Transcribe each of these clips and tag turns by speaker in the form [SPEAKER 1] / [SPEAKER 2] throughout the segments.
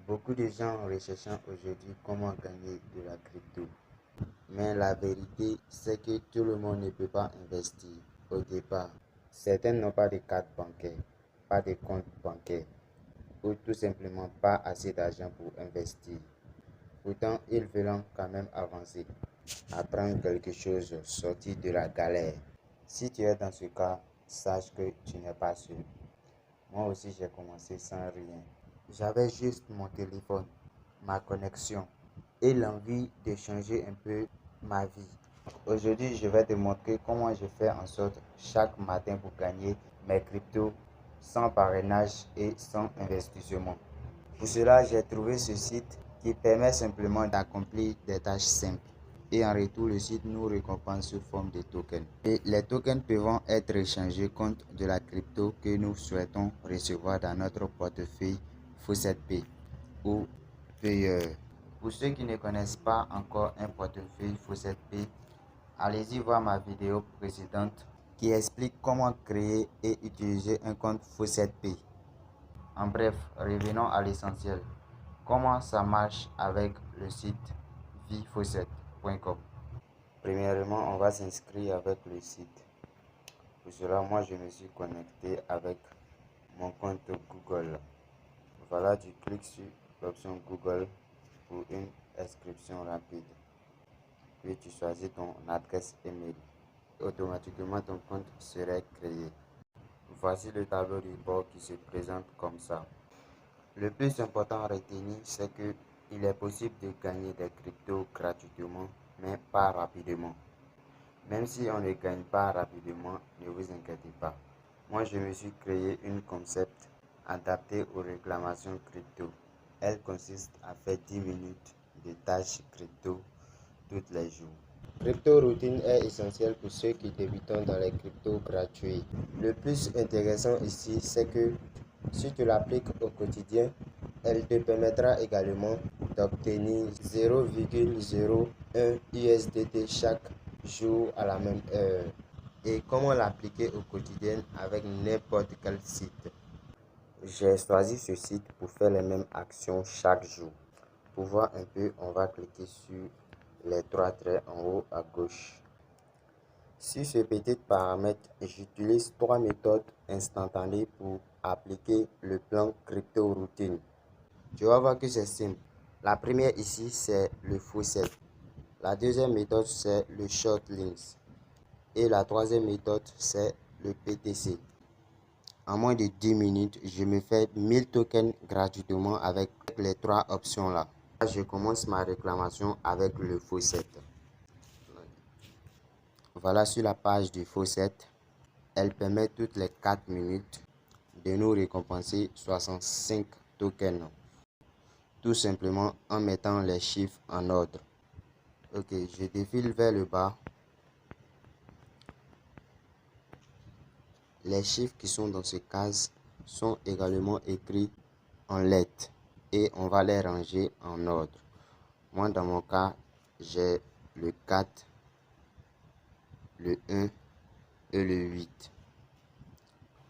[SPEAKER 1] Beaucoup de gens recherchent aujourd'hui comment gagner de la crypto. Mais la vérité, c'est que tout le monde ne peut pas investir au départ. Certains n'ont pas de carte bancaire, pas de compte bancaire, ou tout simplement pas assez d'argent pour investir. Pourtant, ils veulent quand même avancer, apprendre quelque chose, sortir de la galère. Si tu es dans ce cas, sache que tu n'es pas seul. Moi aussi, j'ai commencé sans rien. J'avais juste mon téléphone, ma connexion et l'envie de changer un peu ma vie. Aujourd'hui, je vais te montrer comment je fais en sorte chaque matin pour gagner mes cryptos sans parrainage et sans investissement. Pour cela, j'ai trouvé ce site qui permet simplement d'accomplir des tâches simples. Et en retour, le site nous récompense sous forme de tokens. Et les tokens peuvent être échangés contre de la crypto que nous souhaitons recevoir dans notre portefeuille Faucet-Pay ou Payer. Pour ceux qui ne connaissent pas encore un portefeuille Faucet-Pay, allez-y voir ma vidéo précédente qui explique comment créer et utiliser un compte Faucet-Pay. En bref, revenons à l'essentiel. Comment ça marche avec le site vifaucet.com. Premièrement, on va s'inscrire avec le site. Pour cela, moi, je me suis connecté avec mon compte Google. Voilà, tu cliques sur l'option Google pour une inscription rapide. Puis tu choisis ton adresse email. Automatiquement, ton compte serait créé. Voici le tableau de bord qui se présente comme ça. Le plus important à retenir, c'est qu'il est possible de gagner des cryptos gratuitement, mais pas rapidement. Même si on ne gagne pas rapidement, ne vous inquiétez pas. Moi, je me suis créé une concept adaptée aux réclamations crypto. Elle consiste à faire 10 minutes de tâches crypto tous les jours. Crypto routine est essentielle pour ceux qui débutent dans les cryptos gratuits. Le plus intéressant ici, c'est que si tu l'appliques au quotidien, elle te permettra également d'obtenir 0,01 USDT chaque jour à la même heure. Et comment l'appliquer au quotidien avec n'importe quel site. J'ai choisi ce site pour faire les mêmes actions chaque jour. Pour voir un peu, on va cliquer sur les trois traits en haut à gauche. Sur ce petit paramètre, j'utilise trois méthodes instantanées pour appliquer le plan crypto routine. Tu vas voir que c'est simple. La première ici, c'est le faucet. La deuxième méthode, c'est le short links. Et la troisième méthode, c'est le PTC. En moins de 10 minutes, je me fais 1000 tokens gratuitement avec les trois options là. Je commence ma réclamation avec le faucet. Voilà sur la page du faucet. Elle permet toutes les 4 minutes de nous récompenser 65 tokens. Tout simplement en mettant les chiffres en ordre. Ok, je défile vers le bas. Les chiffres qui sont dans ces cases sont également écrits en lettres et on va les ranger en ordre. Moi, dans mon cas, j'ai le 4, le 1 et le 8.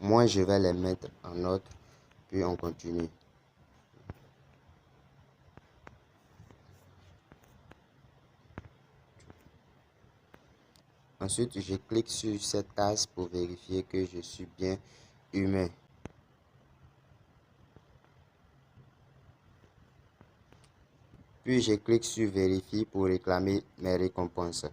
[SPEAKER 1] Moi, je vais les mettre en ordre, puis on continue. Ensuite, je clique sur cette case pour vérifier que je suis bien humain. Puis, je clique sur vérifier pour réclamer mes récompenses.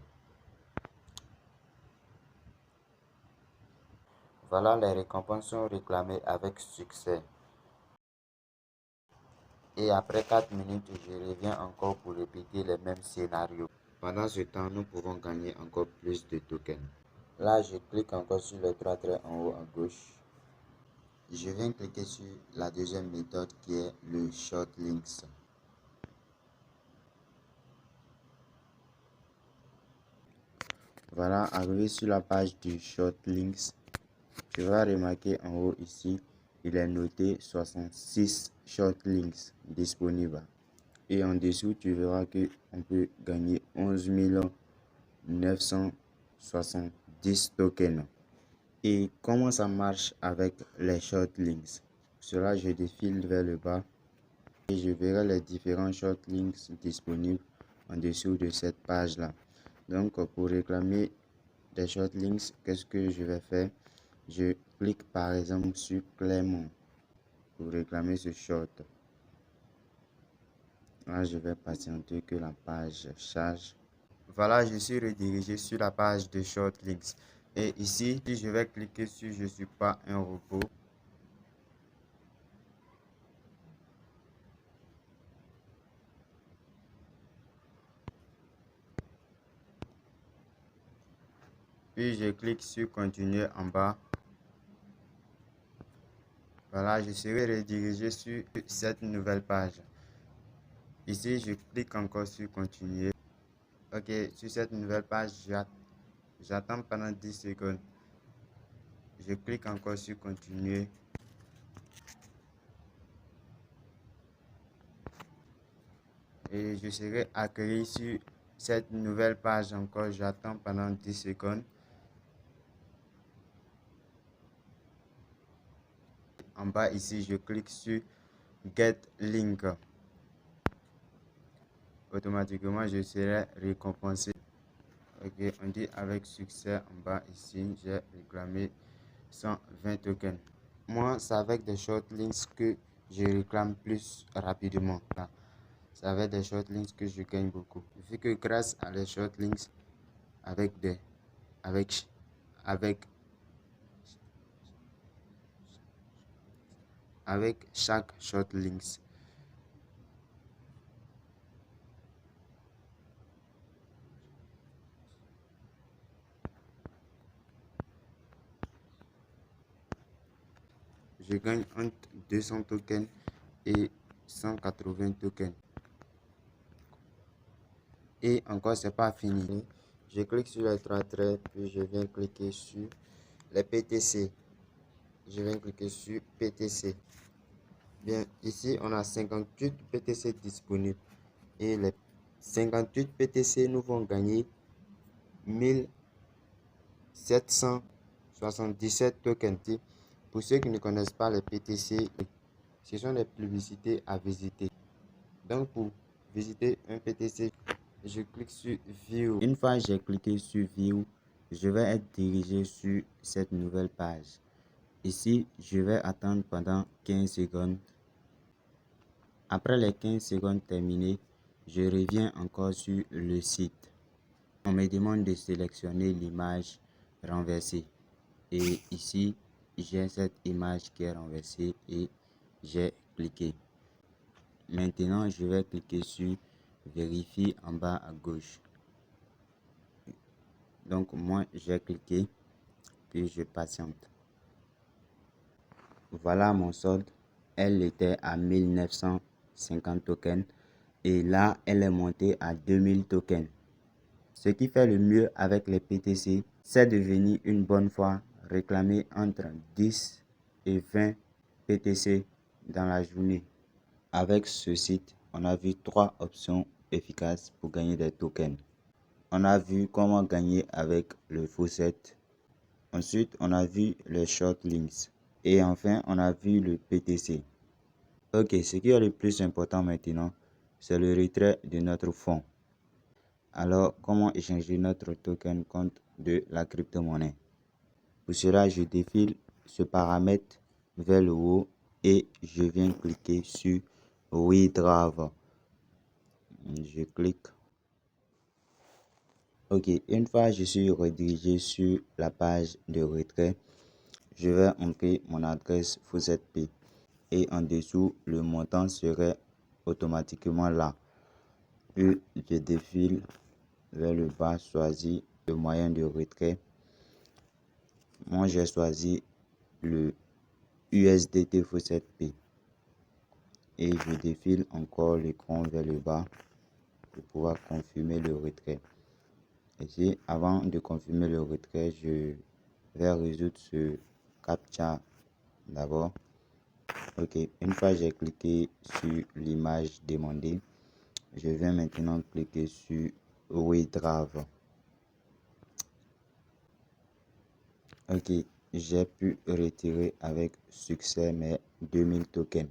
[SPEAKER 1] Voilà, les récompenses sont réclamées avec succès. Et après 4 minutes, je reviens encore pour répéter les mêmes scénarios. Pendant ce temps, nous pouvons gagner encore plus de tokens. Là, je clique encore sur les trois traits en haut à gauche. Je viens cliquer sur la deuxième méthode qui est le short links. Voilà, arrivé sur la page du short links, tu vas remarquer en haut ici, il est noté 66 short links disponibles. Et en dessous, tu verras que on peut gagner 11 970 tokens. Et comment ça marche avec les short links? Cela, je défile vers le bas. Et je verrai les différents shortlinks disponibles en dessous de cette page-là. Donc, pour réclamer des shortlinks, qu'est-ce que je vais faire? Je clique par exemple sur Clermont pour réclamer ce short. Là, je vais patienter que la page charge. Voilà, je suis redirigé sur la page de shortlinks. Et ici, je vais cliquer sur Je ne suis pas un robot. Puis je clique sur Continuer en bas. Voilà, je serai redirigé sur cette nouvelle page. Ici, je clique encore sur Continuer. Ok, sur cette nouvelle page, j'attends pendant 10 secondes. Je clique encore sur Continuer. Et je serai accueilli sur cette nouvelle page encore. J'attends pendant 10 secondes. En bas ici, je clique sur Get Link. Automatiquement, je serai récompensé. Ok, on dit avec succès en bas ici, j'ai réclamé 120 tokens. Moi, c'est avec des shortlinks que je réclame plus rapidement. C'est avec des shortlinks que je gagne beaucoup. Vu que grâce à les shortlinks, avec des, avec, avec, avec chaque shortlinks, je gagne entre 200 tokens et 180 tokens. Et encore, c'est pas fini. Je clique sur les trois traits, puis je viens cliquer sur les PTC. Je viens cliquer sur PTC. Bien, ici, on a 58 PTC disponibles. Et les 58 PTC nous vont gagner 1777 tokens. Pour ceux qui ne connaissent pas les PTC, ce sont des publicités à visiter. Donc, pour visiter un PTC, je clique sur View. Une fois j'ai cliqué sur View, je vais être dirigé sur cette nouvelle page. Ici, je vais attendre pendant 15 secondes. Après les 15 secondes terminées, je reviens encore sur le site. On me demande de sélectionner l'image renversée. Et ici, j'ai cette image qui est renversée et j'ai cliqué. Maintenant, je vais cliquer sur Vérifier en bas à gauche. Donc, moi, j'ai cliqué, puis je patiente. Voilà mon solde. Elle était à 1950 tokens et là, elle est montée à 2000 tokens. Ce qui fait le mieux avec les PTC, c'est de venir une bonne fois réclamer entre 10 et 20 PTC dans la journée. Avec ce site, on a vu 3 options efficaces pour gagner des tokens. On a vu comment gagner avec le faucet. Ensuite, on a vu les short links. Et enfin, on a vu le PTC. Ok, ce qui est le plus important maintenant, c'est le retrait de notre fonds. Alors, comment échanger notre token contre de la crypto-monnaie? Pour cela, je défile ce paramètre vers le haut et je viens cliquer sur Withdraw. Je clique. Ok, une fois je suis redirigé sur la page de retrait, je vais entrer mon adresse FaucetPay et en dessous, le montant serait automatiquement là. Puis je défile vers le bas, choisis le moyen de retrait. Moi, j'ai choisi le USDT FaucetPay et je défile encore l'écran vers le bas pour pouvoir confirmer le retrait. Ici, avant de confirmer le retrait, je vais résoudre ce CAPTCHA d'abord. Ok, une fois j'ai cliqué sur l'image demandée, je vais maintenant cliquer sur Withdraw. Ok, j'ai pu retirer avec succès mes 2000 tokens.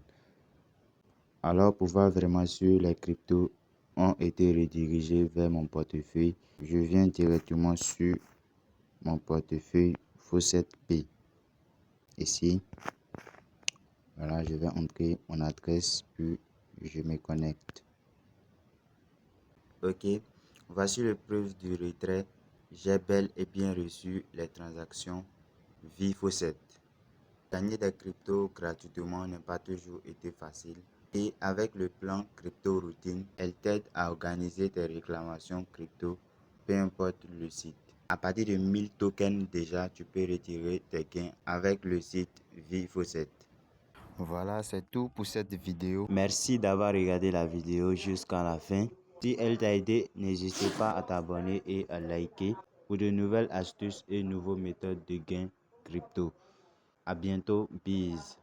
[SPEAKER 1] Alors pour voir vraiment sûr les cryptos ont été redirigés vers mon portefeuille, je viens directement sur mon portefeuille Faucet Pay. Ici, voilà, je vais entrer mon adresse puis je me connecte. Ok, voici le preuve du retrait. J'ai bel et bien reçu les transactions via Faucet. Gagner des cryptos gratuitement n'a pas toujours été facile. Et avec le plan Crypto Routine, elle t'aide à organiser tes réclamations crypto, peu importe le site. À partir de 1000 tokens déjà, tu peux retirer tes gains avec le site V-Faucet. Voilà, c'est tout pour cette vidéo. Merci d'avoir regardé la vidéo jusqu'à la fin. Si elle t'a aidé, n'hésite pas à t'abonner et à liker pour de nouvelles astuces et nouvelles méthodes de gain crypto. À bientôt, peace.